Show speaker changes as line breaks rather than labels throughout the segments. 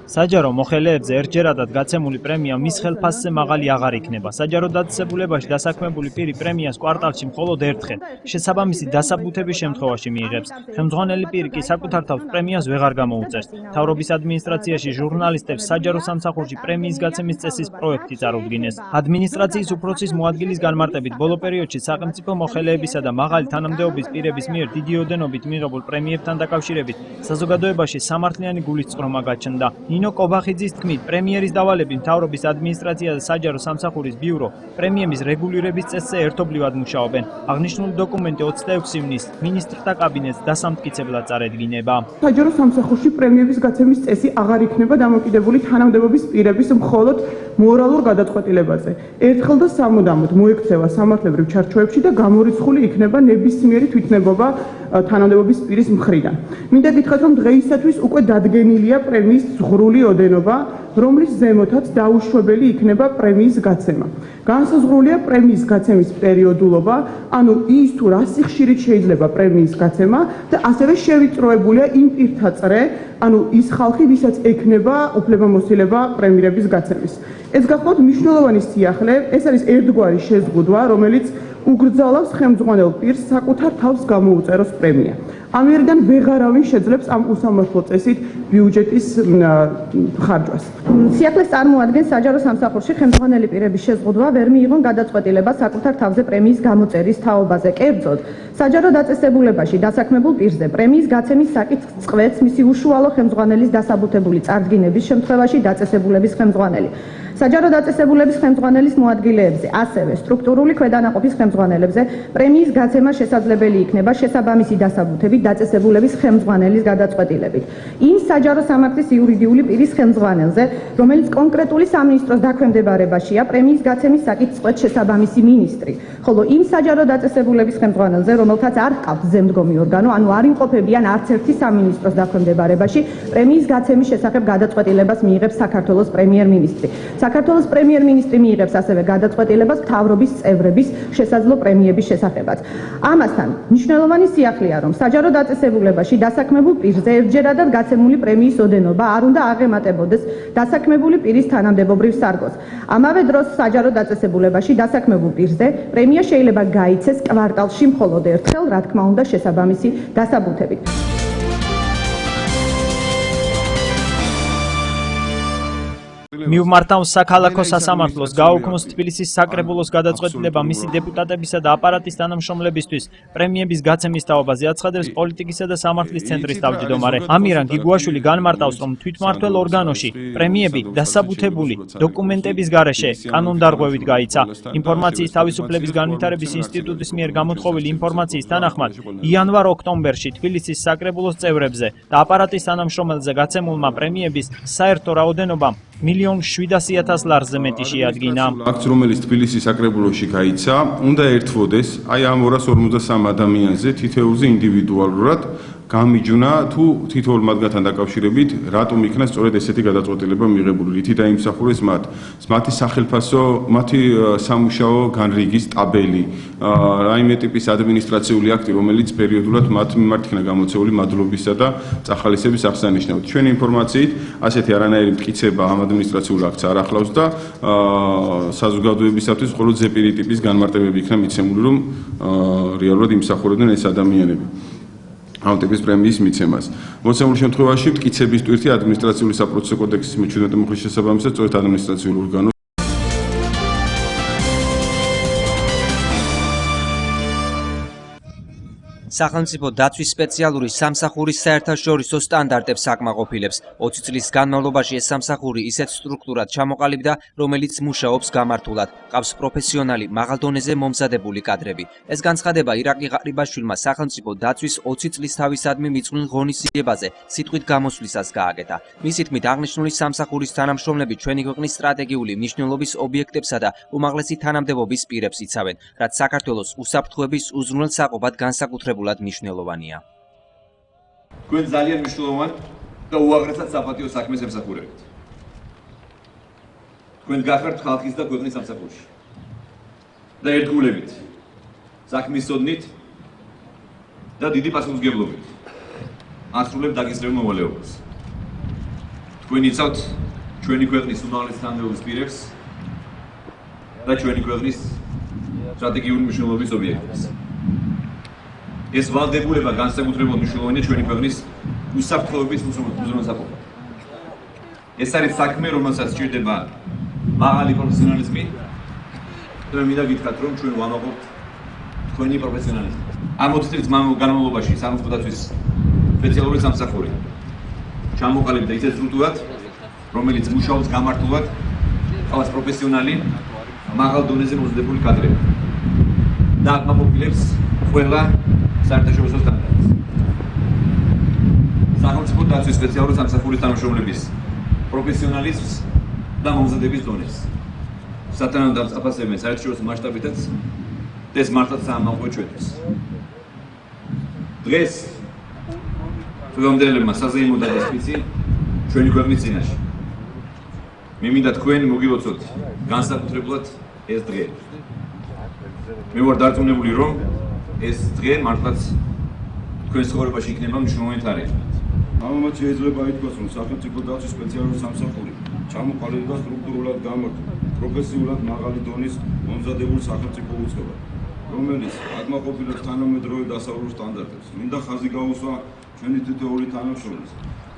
საჯარო მოხელეებზე ერთჯერადად გაცემული პრემია მის ხელფასზე მაღალი აღარ იქნება. საჯარო დაწესებულებაში დასაქმებული პირი პრემიას კვარტალში მხოლოდ ერთხელ, შესაბამისი დასაბუთების შემთხვევაში მიიღებს. ხელმძღვანელი პირი კი საკუთარ თავს პრემიას ვეღარ გამოუწერს. მთავრობის ადმინისტრაციაში ჟურნალისტებს საჯარო სამსახურში პრემიის გაცემის წესის პროექტი წარუდგინეს. ადმინისტრაციის უფროსის მოადგილის განმარტებით ბოლო პერიოდში სახელმწიფო მოხელეებისა და მაღალი თანამდებობის პირების მიერ დიდი ოდენობით მიღებულ პრემიებთან დაკავშირებით საზოგადოებაში სამართლიანი გულისწყრომა გაჩნდა. ნინო კობახიძის თქმით, პრემიერის დავალებით მთავრობის ადმინისტრაცია და საჯარო სამსახურის ბიურო პრემიების რეგულირების წესზე ერთობლივად მუშაობენ. აღნიშნული დოკუმენტი 26 ივნისს მინისტრთა კაბინეტს დასამტკიცებლად წარედგინება.
საჯარო სამსახურში პრემიების გაცემის წესი აღარ იქნება დამოკიდებული თანამდებობის პირების მხოლოდ მორალურ გადაწყვეტილებაზე. ერთხელ და სამუდამოდ მოექცევა სამართლებრივ ჩარჩოებში და გამორიცხული იქნება ნებისმიერი თვითნებობა თანამდებობის პირის მხრიდან. მინდა გითხრათ, რომ დღეისათვის უკვე დადგენილია პრემიის ზღვრული ოდენობა, რომლის ზემოთაც დაუშვებელი იქნება პრემიის გაცემა. განსაზღვრულია პრემიის გაცემის პერიოდულობა, ანუ ის თუ რა სიხშირით შეიძლება პრემიის გაცემა და ასევე შევიწროებულია იმ პირთა წრე, ანუ ის ხალხი, ვისაც ექნება უფლებამოსილება პრემიების გაცემის. ეს გახლავთ მნიშვნელოვანი სიახლე, ეს არის ერთგვარი შეზღუდვა, რომელიც უგრძალავს ხელმძღვანელ პირს საკუთარ თავს გამოუწეროს პრემია. ამერიდან ვეღარავინ შეძლებს ამ უსამართლო წესით ბიუჯეტის ხარჯვას.
სიახლეს წარმოადგენს საჯარო სამსახურში ხელმძღვანელი პირების შეზღუდვა ვერ მიიღონ გადაწყვეტილება საკუთარ თავზე პრემიის გამოწერის თაობაზე. კერძოდ, საჯარო დაწესებულებაში დასაქმებულ პირზე პრემიის გაცემის საკითხს წყვეტს მისი უშუალო ხელმძღვანელის დასაბუთებული წარდგინების შემთხვევაში დაწესებულების ხელმძღვანელი. საჯარო დაწესებულების ხელმძღვანელის მოადგილეებზე, ასევე სტრუქტურული ქვედანაყოფის ხელმძღვანელებზე პრემიის გაცემა შესაძლებელი იქნება შესაბამისი დასაბუთებით დაწესებულების ხელმძღვანელის გადაწყვეტილებით. იმ საჯარო სამართლის იურიდიული პირის ხელმძღვანელზე, რომელიც კონკრეტული სამინისტროს დაქვემდებარებაშია, პრემიის გაცემის საკითხს წყვეტს შესაბამისი მინისტრი, ხოლო იმ საჯარო დაწესებულების ხელმძღვანელზე, რომელთაც არ ჰყავთ ზემდგომი ორგანო, ანუ არ იმყოფებიან არც ერთი სამინისტროს დაქვემდებარებაში, პრემიის გაცემის შესახებ გადაწყვეტილებას მიიღებს საქართველოს პრემიერ-მინისტრი. საქართველოს პრემიერ-მინისტრი მიიღებს ასევე გადაწყვეტილებას მთავრობის წევრების შესაძლო პრემიების შესახებაც. ამასთან, მნიშვნელოვანი სიახლეა, რომ საჯარო დაწესებულებაში დასაქმებულ პირზე ერთჯერადად გაცემული პრემიის ოდენობა არ უნდა აღემატებოდეს დასაქმებული პირის თანამდებობრივ სარგოს. ამავე დროს საჯარო დაწესებულებაში დასაქმებულ პირზე პრემია შეიძლება გაიცეს კვარტალში მხოლოდ ერთხელ, რა თქმა უნდა, შესაბამისი დასაბუთებით.
მიუმართავს საქალაქო სასამართლოს გააუქმოს თბილისის საკრებულოს გადაწყვეტილება მისი დეპუტატებისა და აპარატის თანამშრომლებისთვის პრემიების გაცემის თაობაზე აცხადებს პოლიტიკისა და სამართლის ცენტრის თავმჯდომარე. ამირან გიგუაშვილი განმარტავს, რომ თვითმმართველ ორგანოში პრემიები დასაბუთებული დოკუმენტების გარეშე კანონდარღვევით გაიცა. ინფორმაციის თავისუფლების განვითარების ინსტიტუტის მიერ გამოთხოვილი ინფორმაციის თანახმად, იანვარ-ოქტომბერში თბილისის საკრებულოს წევრებზე და აპარატის თანამშრომელზე გაცემულმა პრემიების საერთო რაოდენობა 1,700,000 ლარზე მეტი შეადგინა.
აქც რომელიც თბილისის საკრებულოში გაიცა, უნდა ერთვოდეს აი ამ 253 ადამიანზე თითოეულზე ინდივიდუალურად გამიჯვნა თუ თითოეულ მათგანთან დაკავშირებით რატომ იქნა სწორედ ესეთი გადაწყვეტილება მიღებული, რითი დაიმსახურეს მათ, მათი სახელფასო, მათი სამუშაო განრიგის ტაბელი, რაიმე ტიპის ადმინისტრაციული აქტი, რომელიც პერიოდულად მათ მიმართ იქნა გამოცეული მადლობისა და წახალისების აღსანიშნავად. ჩვენი ინფორმაციით, ასეთი არანაირი მტკიცება ამ ადმინისტრაციულ აქტს არ ახლავს და საზოგადოებისათვის მხოლოდ ზეპირი ტიპის განმარტებები იქნა მიცემული, რომ რეალურად იმსახურებდნენ ეს ადამიანები ამ ტიპის პრემიის მიცემას. მოცემულ შემთხვევაში მტკიცების ტვირთი ადმინისტრაციული საპროცესო კოდექსის მე-17 მუხლის შესაბამისად სწორედ ადმინისტრაციულ ორგანოს
სახელმწიფო დაცვის სპეციალური სამსახურის საერთაშორისო სტანდარტებს აკმაყოფილებს. 20 წლის განმავლობაში ეს სამსახური ისეთ სტრუქტურად ჩამოყალიბდა, რომელიც მუშაობს გამართულად. ყავს პროფესიონალი, მაღალ დონეზე მომზადებული კადრები. ეს განცხადება ირაკლი ღარიბაშვილმა სახელმწიფო დაცვის 20 წლის თავისადმი მიწვრილ ღონისძიებაზე სიტყვით გამოსვლისას გააკეთა. მისი თქმით, აღნიშნული სამსახურის თანამშრომლები ჩვენი ქვეყნის სტრატეგიული მნიშვნელობის ობიექტებსა და უმაღლესი თანამდებობის პირებს იცავენ, რაც საქართველოს უსაფრთხოების უზრუნველ საყოფად განსაკუთრებულად მნიშვნელოვანია.
თქვენ ძალიან მნიშვნელოვან და უაღრესად საპატიო საქმეს ემსახურებით. თქვენ გახართ ხალხის და ქვეყნის სამსახურში. და ერთგულებით, საქმის ოდნით და დიდი პასუხისმგებლობით ასრულებთ დაგისრებულ მოვალეობას. თქვენ იცავთ ჩვენი ქვეყნის უმაღლეს თანამდებობის პირებს და ჩვენი ქვეყნის სტრატეგიული მნიშვნელობის ობიექტებს. ეს ვალდებულება განსაკუთრებულად მნიშვნელოვანია ჩვენი ქვეყნის უსაფრთხოების უზრუნველსაყოფად. ეს არის საქმე, რომელსაც სჭირდება მაღალი პროფესიონალიზმი. და მინდა გითხრათ, რომ ჩვენ ვამაყობთ თქვენი პროფესიონალიზმი. ამ 20 წლის განმავლობაში სამართლის დაცვის სპეციალური სამსახური ჩამოყალიბდა ისეთ სტრუქტურად, რომელიც მუშაობს გამართულად, ყავს პროფესიონალი, მაღალ დონეზე მოზიდებული კადრები და აკმაყოფილებს ყველა საერთაშორისო სტანდარტს. სახელმწიფო დაცვის სპეციალური სამსახურის თანამშრომლების პროფესიონალიზმს და მომზადების დონეს. სათანადო დაფასებენ საერთაშორისო მასშტაბითაც და ეს მართლაც საამაყო ჩვენთვის. დღეს დღევანდელებმა საზეიმო დადასტურებიცი ჩვენი ქვეყნის წინაშე. მე მინდა თქვენ მოგილოცოთ განსაკუთრებულად ეს დღე. მე ვარ დარწმუნებული, რომ ეს დღე მართლაც თქვენს ცხოვრებაში იქნება მნიშვნელოვანი თარიღი.
ამომაც შეიძლება ითქვას, რომ სახელმწიფო დაცვის სპეციალური სამსახური ჩამოყალიბდა სტრუქტურულად გამართულ, პროფესიულად მაღალი დონის მომზადებულ სახელმწიფო უწყებად, რომელიც აკმაყოფილებს თანამედროვე დასავლურ სტანდარტებს. მინდა ხაზი გაუსვა ჩვენი თითოეული თანამშრომლის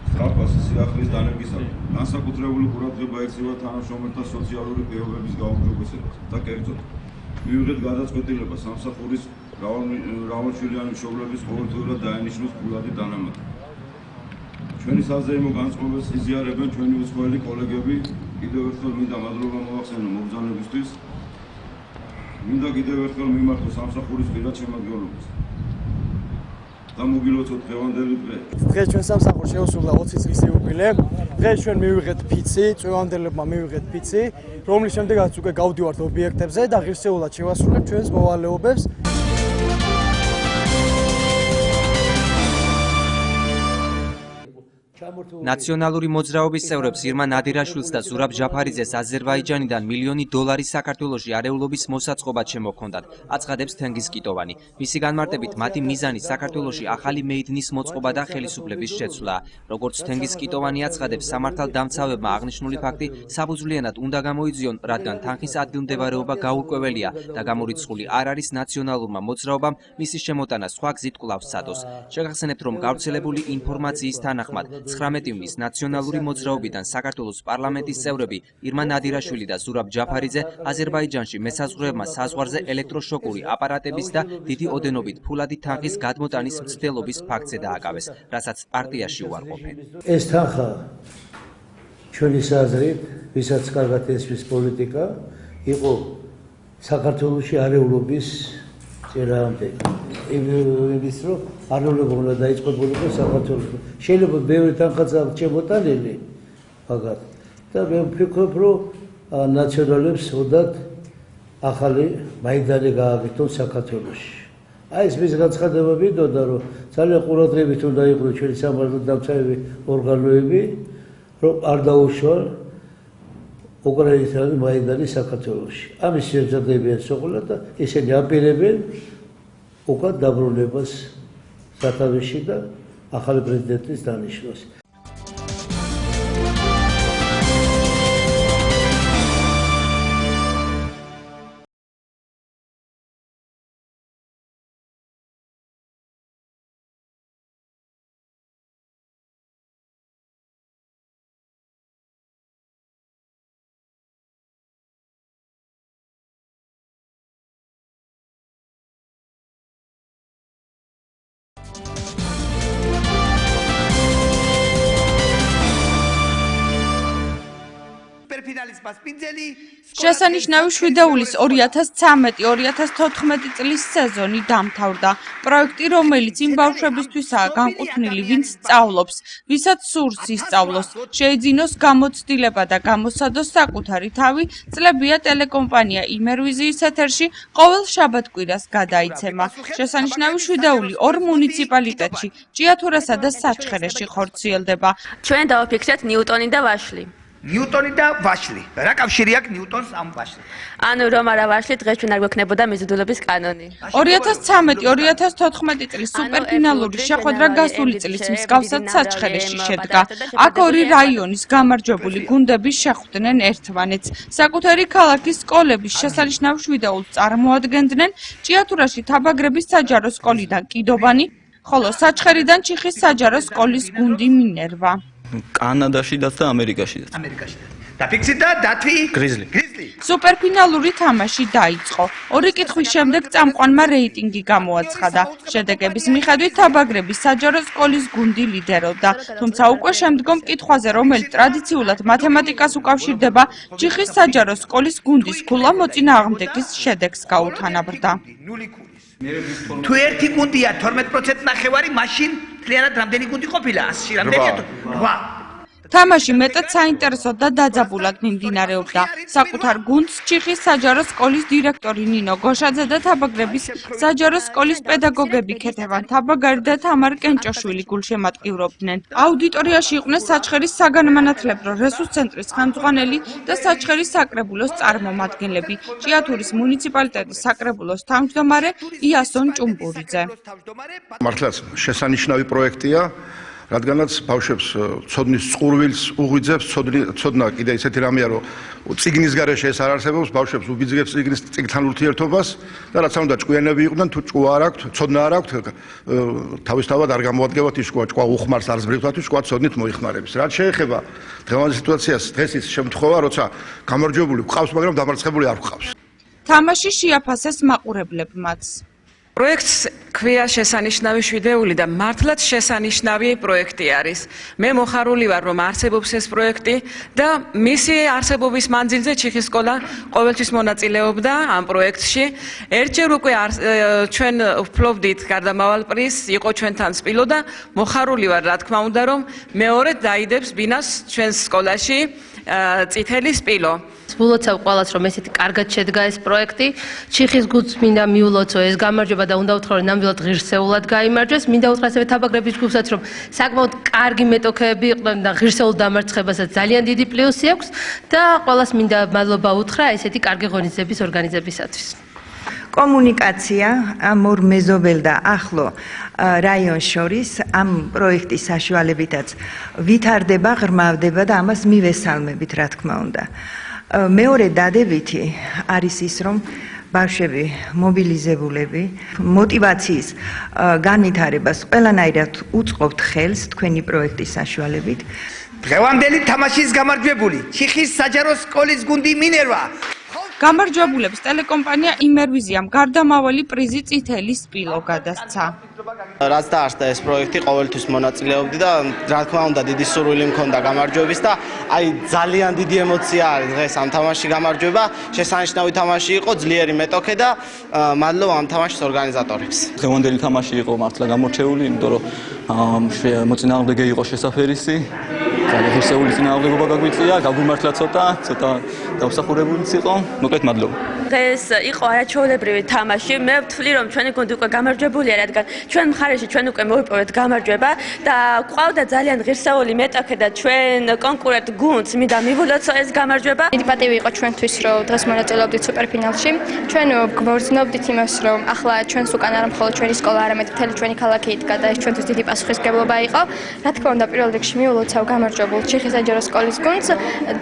სწრაფას სიახლის დანერგისადმი, განსაკუთრებული ყურადღება ექცევა თანამშრომელთა სოციალური პირობების გაუმჯობესებას და კერძოდ მივიღეთ გადაწყვეტილება სამსახურის მრავალშვილიანი მშობლების ყოველდღიურად დაენიშნოს ფულადი დანამატი. ჩვენი საზეიმო განწყობებს იზიარებენ ჩვენი უცხოელი კოლეგები. კიდევ ერთხელ მინდა მადლობა მოვახსენო მობრძანებისთვის. მინდა კიდევ ერთხელ მიმართო სამსახურის პირად შემადგენლობას და მოგილოცოთ დღევანდელი დღე.
დღეს ჩვენ სამსახურს შეუსრულდა 20 წლის იუბილე. დღეს ჩვენ მივიღეთ ფიცი, წვევანდებლებმა მივიღეთ ფიცი, რომლის შემდეგაც უკვე გავდივართ ობიექტებზე და ღირსეულად შევასრულებთ ჩვენს მოვალეობებს.
ნაციონალური მოძრაობის წევრებს ირმა ნადირაშვილს და ზურაბ ჯაფარიძეს აზერბაიჯანიდან $1,000,000 საქართველოში არეულობის მოსაწყობად შემოჰქონდათ, აცხადებს თენგიზ კიტოვანი. მისი განმარტებით, მათი მიზანი საქართველოში ახალი მეიდნის მოწყობა და ხელისუფლების შეცვლა. როგორც თენგიზ კიტოვანი აცხადებს, სამართალდამცავებმა აღნიშნული ფაქტი საფუძვლიანად უნდა გამოიძიონ, რადგან თანხის ადგილმდებარეობა გაურკვეველია და გამორიცხული არ არის ნაციონალურმა მოძრაობამ მისი შემოტანა სხვა გზით კვლავ სცადოს. შეგახსენებთ, რომ გავრცელებული ინფორმაციის თანახმად 19 ივნის ნაციონალური მოძრაობიდან საქართველოს პარლამენტის წევრები ირმა ნადირაშვილი და ზურაბ ჯაფარიძე აზერბაიჯანში მესაზღვრეებმა საზღვარზე ელექტროშოკური აპარატების და დიდი ოდენობით ფულადი თანხის გადმოტანის მცდელობის ფაქტზე დააკავეს, რასაც პარტიაში უარყოფენ.
ეს თანხა ჩვენი აზრით, ვისაც კარგად ესმის პოლიტიკა, იყო საქართველოში არეულობის წერაამდე. იმის რომ არეულობა უნდა დაიწყებულიყო საქართველოში. შეიძლება ბევრი თანხაც შემოტანილი, მაგათ და მე ვფიქრობ, რომ ნაციონალებს ოდათ ახალი მაიდანი გააკეთონ საქართველოში. აი ეს მის განცხადება მინდოდა, რომ ძალიან ყურადღებით უნდა იყვნენ ჩვენი სამართალდამცავი ორგანოები, რომ არ დაუშვან უკრაინელი მაიდანი საქართველოში. ამის შეძლებიან სოხლა და ისინი აპირებენ უკან დაბრუნებას სათავეში და ახალი პრეზიდენტის დანიშვნას.
შესანიშნავი შვიდეულის 2013-2014 წლის სეზონი დამთავრდა. პროექტი, რომელიც იმ ბავშვებისთვისაა განკუთვნილი, ვინც სწავლობს, ვისაც სურს ისწავლოს, შეიძინოს გამოცდილება და გამოსცადოს საკუთარი თავი, წლებია ტელეკომპანია იმერვიზიის ეთერში ყოველ შაბათ-კვირას გადაიცემა. შესანიშნავი შვიდეული 2 მუნიციპალიტეტში, ჭიათურასა და საჩხერეში ხორციელდება.
ჩვენ დავაფიქრეთ ნიუტონი და ვაშლი. ნიუტონი და ვაშლი. რა კავშირი აქვს ნიუტონს ამ ვაშლს?
ანუ რომ არა ვაშლი დღეს ჩვენ არ გვექნებოდა მიზიდულობის კანონი.
2013-2014 წლის სუპერფინალური შეხვედრა გასული წლის მსგავსად საჩხერეში შედგა. აქ ორი რაიონის გამარჯვებული გუნდები შეხვდნენ ერთმანეთს. საკუთარი ქალაქის სკოლების შესანიშნავ შვიდეულს წარმოადგენდნენ ჭიათურაში თაბაგრების საჯარო სკოლიდან კიდობანი, ხოლო საჩხერიდან ჩიხის საჯარო სკოლის გუნდი მინერვა.
კანადაშიდაც და ამერიკაშიდაც.
დაფიქსი და დათვი გრიზლი.
სუპერფინალური თამაში დაიწყო. ორი კითხვის შემდეგ წამყვანმა რეიტინგი გამოაცხადა. შედეგების მიხედვით თაბაგრების საჯარო სკოლის გუნდი ლიდერობდა. თუმცა უკვე შემდგომ კითხვაზე, რომელიც ტრადიციულად მათემატიკას უკავშირდება, ჩიხის საჯარო სკოლის გუნდის ქულა მოწინააღმდეგის შედეგს გაუთანაბრდა.
თუ ერთი გუნდია 12% ნახევარი, მაშინ მთლიანად რამდენი გუნდი ყოფილა? 100-ში რამდენია? 8.
თამაში მეტად საინტერესო და დაძაბულად მიმდინარეობდა. საკუთარ გუნდს ჩიხის საჯარო სკოლის დირექტორი ნინო გოშაძე და თაბაგრების საჯარო სკოლის პედაგოგები ქეთევან თაბაგარი და თამარ კენჭოშვილი გულშემატკივრობდნენ. აუდიტორიაში იყვნენ საჩხერის საგანმანათლებლო რესურს ცენტრის ხელმძღვანელი და საჩხერის საკრებულოს წარმომადგენლები. ჭიათურის მუნიციპალიტეტის საკრებულოს თავმჯდომარე იასონ ჭუმბურიძე.
მართლაც შესანიშნავი პროექტია. რადგანაც ბავშვებს ცოდნის წყურვილს უღვიძებს, ცოდნა კიდე ისეთი რამეა, რომ წიგნის გარეშე ეს არ არსებობს, ბავშვებს უბიძგებს წიგნის წიგნთან ურთიერთობას და რაც უნდა ჭკვიანები იყვნენ, თუ ჭკუა არ აქვთ, ცოდნა არ აქვთ, თავისთავად არ გამოადგებათ ის ჭკუა უხმარს არ ზბრივთ თუ ჭკუა ცოდნით მოიხმარებს. რაც შეეხება დღევანდელ სიტუაციას, დღეს ის შემთხვევა, როცა გამარჯვებული გვყავს, მაგრამ დამარცხებული არ გვყავს.
თამაში შეაფასეს მაყურებლებმაც.
პროექტს ქვია შესანიშნავი შვიდეული და მართლაც შესანიშნავი პროექტი არის. მე მოხარული ვარ, რომ არსებობს ეს პროექტი და მისი არსებობის მანძილზე ჩიხის სკოლა ყოველთვის მონაწილეობდა ამ პროექტში. ერთჯერ უკვე ჩვენ ვფლობდით გარდამავალ პრიზს, იყო ჩვენთან სპილო და მოხარული ვარ, რა თქმა უნდა, რომ მეორედ დაიდებს ბინას ჩვენს სკოლაში წითელი სპილო.
ვულოცავ ყველას, რომ ესეთი კარგად შედგა ეს პროექტი. ჩიხის გუნდს მინდა მიულოცო ეს გამარჯვება და უნდა უთხრა, რომ ნამდვილად ღირსეულად გაიმარჯვეს. მინდა უთხრა ასევე თაბაგრების ჯგუფსაც, რომ საკმაოდ კარგი მეტოქეები იყვნენ და ღირსეულ დამარცხებასაც ძალიან დიდი პლუსი აქვს და ყველას მინდა მადლობა უთხრა ესეთი კარგი ღონისძიების ორგანიზებისათვის.
კომუნიკაცია ამ ორ მეზობელ და ახლო რაიონს შორის ამ პროექტის საშუალებითაც ვითარდება, ღრმავდება და ამას მივესალმებით, რა თქმა უნდა. მეორე დადებითი არის ის, რომ ბავშვები მობილიზებულები მოტივაციის განვითარებას ყველანაირად უწყობთ ხელს თქვენი პროექტის საშუალებით.
დღევანდელი თამაშის გამარჯვებული ჩიხის საჯარო სკოლის გუნდი მინერვა.
გამარჯვებულებს ტელეკომპანია იმერვიზიამ გარდამავალი პრიზი წითელი სპილო გადასცა.
რაც დაარსდა ეს პროექტი, ყოველთვის მონაწილეობდი და რა თქმა უნდა დიდი სურვილი მქონდა გამარჯვების და აი ძალიან დიდი ემოცია არის დღეს ამ თამაშში გამარჯვება. შესანიშნავი თამაში იყო, ძლიერი მეტოქე და მადლობა ამ თამაშის ორგანიზატორებს.
დღევანდელი თამაში იყო მართლა გამორჩეული, იმიტომ რომ მოწინააღმდეგე იყო შესაფერისი. ღირსეული წინააღმდეგობა გაგვიწია, გაგვიმართლა ცოტა დაუსახურებულიც იყო. მოკლედ მადლობა.
დღეს იყო არაჩვეულებრივი თამაში. მე ვთვლი, რომ ჩვენი გუნდი უკვე გამარჯვებულია, რადგან ჩვენ მხარეში ჩვენ უკვე მოვიპოვეთ გამარჯვება და გვყავდა ძალიან ღირსეული მეტოქე და ჩვენ კონკურენტ გუნდს მინდა მივულოცო ეს გამარჯვება.
დიდი პატივი იყო ჩვენთვის, რომ დღეს მონაწილეობდით სუპერფინალში. ჩვენ გვგრძნობდით იმას, რომ ახლა ჩვენს უკან არა მხოლოდ ჩვენი სკოლა, არამედ მთელი ჩვენი ქალაქი იდგა და ეს ჩვენთვის დიდი პასუხისმგებლობა იყო. რა თქმა უნდა, პირველ რიგში მივულოცავ გამარჯვებულ ჩიხის საჯარო სკოლის გუნდს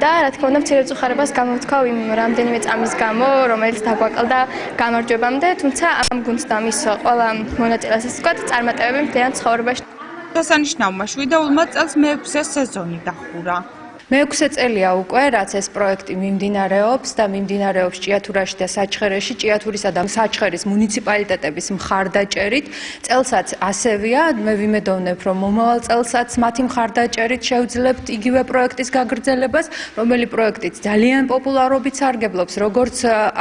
და რა თქმა უნდა, მცირე წუხარებას გამოვთქვავ იმ რამდენიმე წამის გამო, რომელიც დაგვაკლდა გამარჯვებამდე, თუმცა ამ გუნდს და მის ყველა მონაწილეს ვთქვათ, წარმატებები მთლიან ცხოვრებაში.
შესანიშნავმა შვიდეულმა წელს მე-6 სეზონი დახურა.
მე-6 წელია უკვე, რაც ეს პროექტი მიმდინარეობს და მიმდინარეობს ჭიათურაში და საჩხერეში, ჭიათურისა და საჩხერის მუნიციპალიტეტების მხარდაჭერით. წელსაც ასევია, მე ვიმედოვნებ, რომ მომავალ წელსაც მათი მხარდაჭერით შევძლებთ იგივე პროექტის გაგრძელებას, რომელი პროექტიც ძალიან პოპულარობით სარგებლობს, როგორც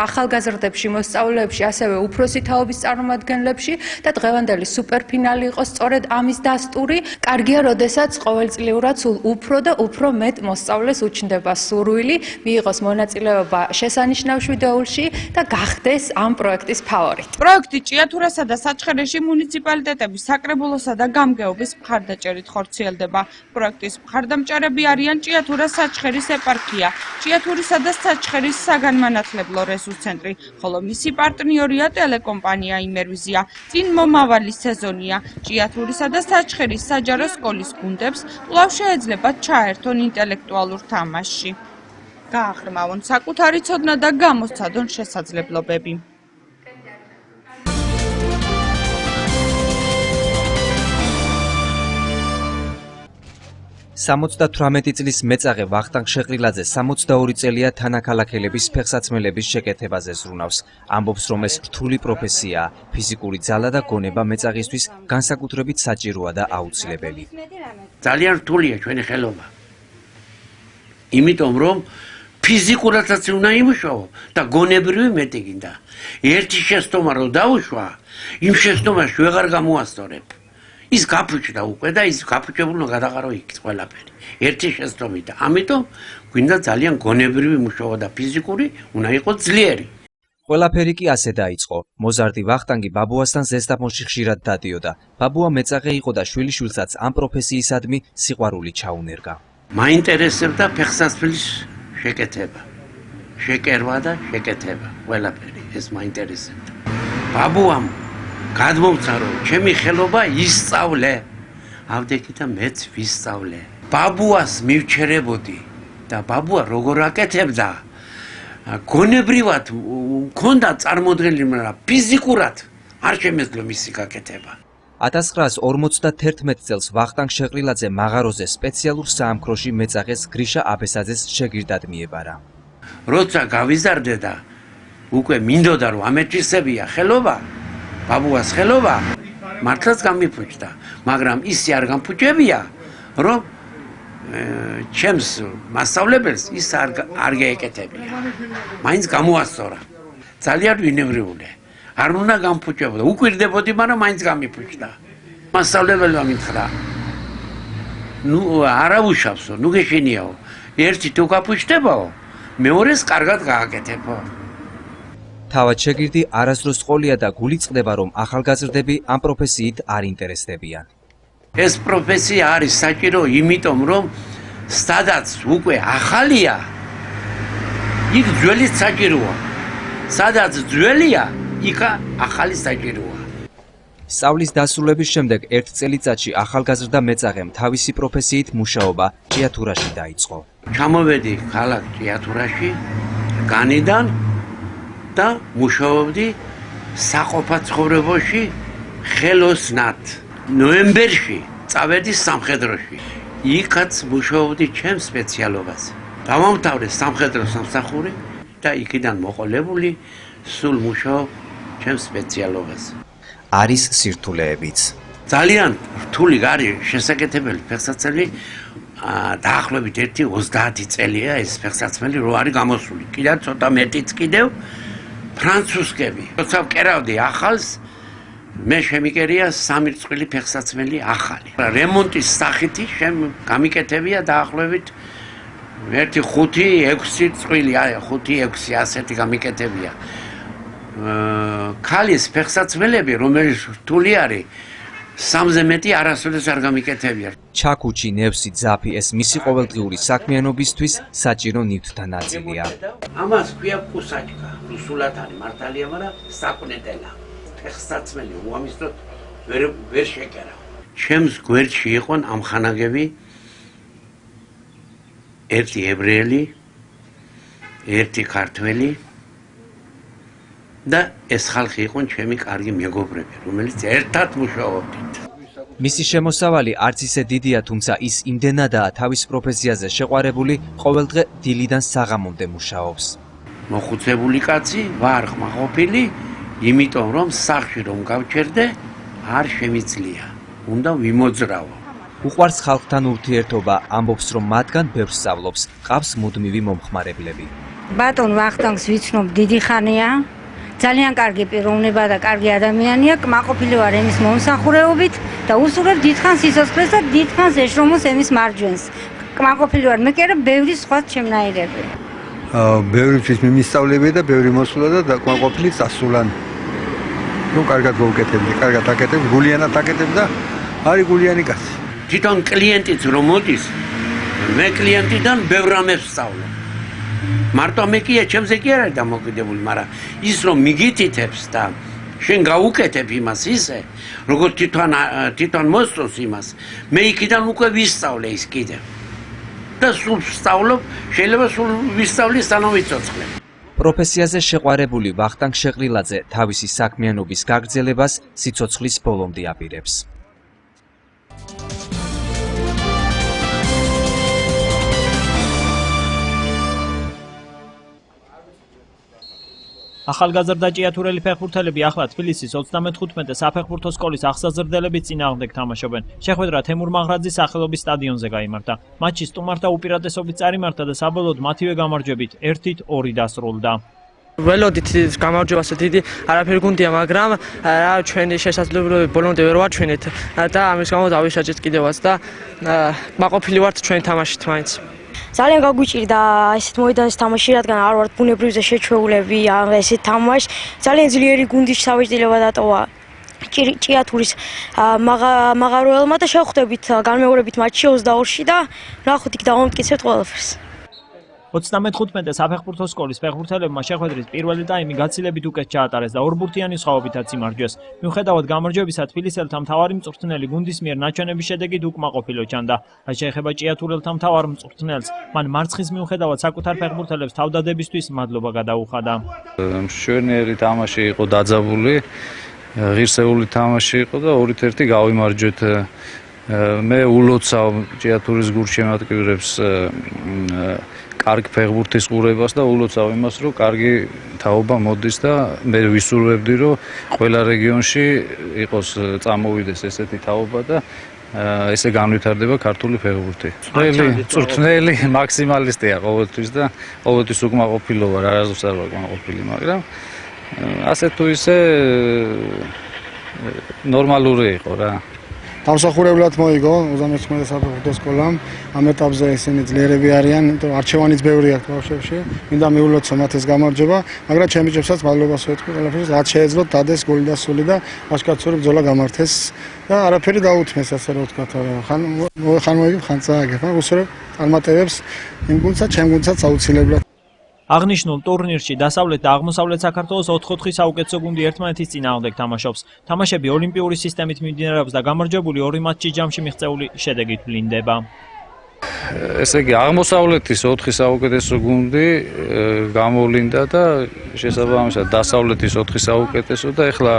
ახალგაზრდებში, მოსწავლეებში, ასევე უფროსი თაობის წარმომადგენლებში და დღევანდელი სუპერფინალი იყო სწორედ ამის დასტური. კარგია, როდესაც ყოველწლიურად სულ უფრო და უფრო მეტ მოსწავლეს უჩნდება სურვილი, მიიღოს მონაწილეობა შესანიშნავ შვიდეულში და გახდეს ამ პროექტის ფავორიტი.
პროექტი ჭიათურასა და საჩხერეში მუნიციპალიტეტების საკრებულოსა და გამგეობის მხარდაჭერით ხორციელდება. პროექტის მხარდამჭერები არიან ჭიათურას საჩხერის ეპარქია, ჭიათურისა და საჩხერის საგანმანათლებლო რესურს ცენტრი, ხოლო მისი პარტნიორია ტელეკომპანია იმერვიზია. წინ მომავალი სეზონია. ჭიათურისა და საჩხერის საჯარო სკოლის გუნდებს კვლავ შეეძლებათ ჩაერთონ ინტელექტუალურ თამაშში. გააღრმავონ საკუთარი ცოდნა და გამოსცადონ შესაძლებლობები.
78 წლის მეწაღე ვახტანგ შეყრილაძე 62 წელია თანაქალაქელების ფეხსაცმელების შეკეთებაზე ზრუნავს. ამბობს, რომ ეს რთული პროფესიაა, ფიზიკური ძალა და გონება მეწაღისთვის განსაკუთრებით საჭიროა და აუცილებელი.
ძალიან რთულია ჩვენი ხელობა. იმიტომ რომ ფიზიკურადაც უნდა იმუშაო და გონებრივი მეტი გინდა. ერთი შეცდომა რო დაუშვა, იმ შეცდომაში ვეღარ გამოასწორებ. ის გაფუჭდა უკვე და ის გაფუჭებული უნდა გადაყარო იქ ყველაფერი. ერთი შეცდომით. ამიტომ გვინდა ძალიან გონებრივი მუშაობა და ფიზიკური უნდა იყოს ძლიერი.
ყველაფერი კი ასე დაიწყო. მოზარდი ვახტანგი ბაბუასთან ზესტაფონში ხშირად დადიოდა. ბაბუა მეწაღე იყო და შვილიშვილსაც ამ პროფესიისადმი სიყვარული ჩაუნერგა.
მაინტერესებდა ფეხსაცმლის შეკეთება. შეკერვა და შეკეთება. ყველაფერი ეს მაინტერესებდა. ბაბუამ გადმოვცა რომ ჩემი ხელობა ისწავლე. ავდექი და მეც ვისწავლე. ბაბუას მივჩერებოდი და ბაბუა როგორ აკეთებდა. გონებრივად მქონდა წარმოდგენილი, მაგრამ ფიზიკურად არ შემეძლო მისი გაკეთება.
1951 წელს ვახტანგ შეყრილაძე მაღაროზე სპეციალურ საამქროში მეწაღეს გრიშა აბესაძეს შეგირდად მიებარა.
როცა გავიზარდე და უკვე მინდოდა რომ ამეთვისებია ხელობა, ბაბუას ხელობა, მართლაც გამიფუჭდა, მაგრამ ისე არ გამფუჭებია, რომ ჩემს მასწავლებელს ის არ გაეკეთებია. მაინც გამოასწორა. ძალიან ვინევრიულე. არ უნდა გამფუჭებოდა. უკვირდებოდი, მაგრამ მაინც გამიფუჭდა. მასწავლებელმა მითხრა: "ნუ არა უშავსო, ნუ გეშენიაო. ერთი თუ გაფუჭდებაო, მეორეს კარგად გააკეთებო."
თავად შეგირდი არასდროს ყოლია და გული წყდება, რომ ახალგაზრდები ამ პროფესიით არ ინტერესდებიან.
ეს პროფესია არის საჭირო, იმიტომ რომ სადაც უკვე ახალია, იქ ძველიც საჭიროა. სადაც ძველია, იქ ახალი საჭიროა.
სწავლის დასრულების შემდეგ ერთ წელიწადში ახალგაზრდა მეწაღემ თავისი პროფესიით მუშაობა ჭიათურაში დაიწყო.
ჩამოვედი ქალაქ ჭიათურაში, განიდან და მუშაობდი საყოფაცხოვრებოში ხელოსნად. ნოემბერში წავედი სამხედროში. იქაც მუშაობდი ჩემ სპეციალობაზე. დავამთავრე სამხედრო სამსახური და იქიდან მოყოლებული სულ მუშაობ ჩემ სპეციალობაზე.
არის სირთულეებიც.
ძალიან რთული არის შესაკეთებელი ფეხსაცმელი. დაახლოებით 30 წელია ეს ფეხსაცმელი რო არის გამოსული. კიდევ ცოტა მეტიც კიდევ ფრანცუსკები. როცა ვკერავდი ახალს, მე შემიკერია 3 წყვილი ფეხსაცმელი ახალი. რემონტის სახითი გამიკეთებია დაახლოებით 5-6 წყვილი, 5-6 ასეთი გამიკეთებია. ქალის ფეხსაცმელები, რომელიც რთული არის, 3-ზე მეტი არასოდეს არ გამიკეთებია.
ჩაქუჩი, ნევსი, ძაფი ეს მისი ყოველდღიური საქმიანობისთვის საჭირო ნივთთა ნაწილია.
ამას ქვია კუსაჩკა, რუსულად არის მართალია, მაგრამ საკვნეტელა. ფეხსაცმელი უამისროდ ვერ შეკერავ. ჩემს გვერდში იყვნენ ამხანაგები, ერთი ებრაელი, ერთი ქართველი და ეს ხალხი იყვნენ ჩემი კარგი მეგობრები, რომელიც ერთად მუშაობდით.
მისი შემოსავალი არც ისე დიდია, თუმცა ის იმდენადაა თავის პროფესიაზე შეყვარებული, ყოველდღე დილიდან საღამომდე მუშაობს.
მოხუცებული კაცი, ვარ ხმაყოფილი, იმიტომ რომ სახში რომ გავჩერდე, არ შემიძლია. უნდა ვიმოძრავო.
უყვარს ხალხთან ურთიერთობა, ამბობს, რომ მათგან ბევრს სწავლობს, ყავს მუდმივი მომხმარებლები.
ბატონ ვახტანგს ვიცნობ დიდი ხანია. ძალიან კარგი პიროვნება და კარგი ადამიანია, კმაყოფილი ვარ εμის მომსახურეობით და უსურვებ დიდხანს სიცოცხლეს და დიდხანს ეშრომოს εμის მარჯვენს. კმაყოფილი ვარ, მე კი არა ბევრი სხვა ჩემნაირები.
ბევრისთვის მიმისწავლები და ბევრი მოსულა და კმაყოფილი წასულან. ნუ კარგად გავუკეთებდი, კარგად აკეთებ, გულიანად აკეთებ და არის გულიანი კაცი.
თვითონ კლიენტიც რომ მოდის, მე კლიენტიდან ბევრ რამებს ვსწავლობ. მარტო მე კი ჩემზე კი არ არის დამოკიდებული, მაგრამ ის რომ მიგითითებს და შენ გაუკეთებ იმას ისე, როგორც თვითონ მოსწონს იმას, მე იქიდან უკვე ვისწავლე ის კიდევ. და სულ ვსწავლობ, შეიძლება სულ ვისწავლი სანამ ვიცოცხლებ.
პროფესიაზე შეყვარებული ვახტანგ შეყრილაძე თავისი საქმიანობის გაგრძელებას სიცოცხლის ბოლომდე აპირებს.
ახალგაზრდა ჭიათურელი ფეხბურთელები ახლა თბილისის 35 საფეხბურთო სკოლის აღსაზრდელებით წინააღმდეგ თამაშობენ. შეხვედრა თემურ მაღრაძის სახელობის სტადიონზე გაიმართა. მატჩი სტუმართა უპირატესობით წარიმართა და საბოლოოდ მათივე გამარჯვებით 1-2 დასრულდა.
ველოდით გამარჯვებას დიდი არაფერი გუნდია, მაგრამ ჩვენი შესაძლებლობები ბოლომდე ვერ ვაჩვენეთ და ამის გამო დავიშაჭეთ კიდევაც და მაყოფილი ვართ ჩვენი თამაშით მაინც.
ძალიან გაგვიჭირდა ესეთ მოედანზე თამაში, რადგან არ ვართ ბუნებრივზე შეჩვეულები ესეთ თამაშს. ძალიან ძლიერი გუნდის საბჭოება დატოვა ჭიათურის მაღაროელმა და შევხვდებით განმეორებით მატჩი 22-ში და ნახოთ იქ დავამტკიცებთ ყველაფერს.
35 საფეხბურთო სკოლის ფეხბურთელებმა შეხვედრის პირველი ტაიმი გაცილებით უკეთ ჩაატარეს და ორბურთიანი სხვაობითაც იმარჯვეს. მიუხედავად გამარჯვებისა, თბილისელთა მთავარი მწვრთნელი გუნდის მიერ ნაჩვენების შედეგით უკმაყოფილო ჩანდა. რაც შეეხება ჭიათურელთა მთავარ მწვრთნელს, მან მარცხის მიუხედავად საკუთარ ფეხბურთელებს თავდადებისთვის მადლობა გადაუხადა.
მშვენიერი თამაში იყო დაძაბული, ღირსეული თამაში იყო და 2-1 გავიმარჯვეთ. მე ულოცავ ჭიათურის გულშემატკივრებს კარგ ფეხბურთის ყურებას და ულოცავ იმას, რომ კარგი თაობა მოდის და მე ვისურვებდი, რომ ყველა რეგიონში იყოს წამოვიდეს ესეთი თაობა და ესე განვითარდება ქართული ფეხბურთი. მწვრთნელი მაქსიმალისტია ყოველთვის და ყოველთვის უკმაყოფილო ვარ, არასდროს არ ვარ უკმაყოფილი, მაგრამ ასე თუ ისე ნორმალური იყო რა.
დამსახურებლად მოიგო 39 საფეხბურთო სკოლამ. ამ ეტაპზე ისინი ძლიერები არიან, იმიტომ რომ არჩევანიც ბევრი აქვს ბავშვებში. მინდა მიულოცო მათ ეს გამარჯვება, მაგრამ ჩემიჯებსაც მადლობას ვეთქვი ყველაფერს, რაც შეეძლოთ დადეს გოლი და სული და აშკაცური ბრძოლა გამართეს და არაფერი დაუთმეს, ასე რომ ვთქვათ. ხან მოიგებ, ხან წააგებ. უსურვებ წარმატებებს იმ გუნდსაც, ჩემ გუნდსაც აუცილებლად.
აღნიშნულ ტურნირში დასავლეთ და აღმოსავლეთ საქართველოს 4-4 საუკეთესო გუნდი ერთმანეთის წინააღმდეგ თამაშობს. თამაშები ოლიმპიური სისტემით მიმდინარეობს და გამარჯვებული 2 მატჩის ჯამში მიღწეული შედეგით ვლინდება.
ესე იგი, აღმოსავლეთის 4 საუკეთესო გუნდი გამოვლინდა და შესაბამისად დასავლეთის 4 საუკეთესო და ეხლა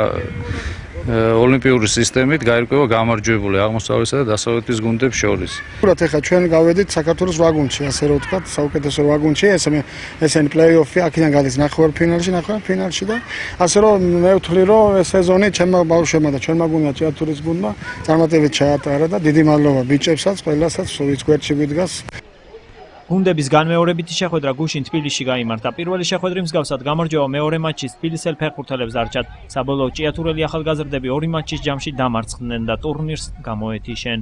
ოლიმპიური სისტემით გაირკვევა გამარჯვებული აღმოსავლეთისა და დასავლეთის გუნდებს შორის.
უბრალოდ ეხლა ჩვენ გავედით საქართველოს 8 გუნდში, ასე რომ ვთქვათ, საუკეთესო 8 გუნდში, ესენი პლეიოფი, აქედან გადის ნახევარფინალში და ასე რომ მე ვთვლი, რომ ეს სეზონი ჩემმა ბავშვებმა და ჩვენმა გუნდმა ჭიათურის გუნდმა წარმატებით ჩაატარა და დიდი მადლობა ბიჭებსაც, ყველასაც, ვინც გვერდში გვიდგას.
გუნდების განმეორებითი შეხვედრა გუშინ თბილისში გაიმართა. პირველი შეხვედრის მსგავსად გამარჯვება მეორე მატჩის თბილისელ ფეხბურთელებს დარჩათ. საბოლოოდ ჭიათურელი ახალგაზრდები 2 მატჩის ჯამში დამარცხდნენ და ტურნირს გამოეთიშენ.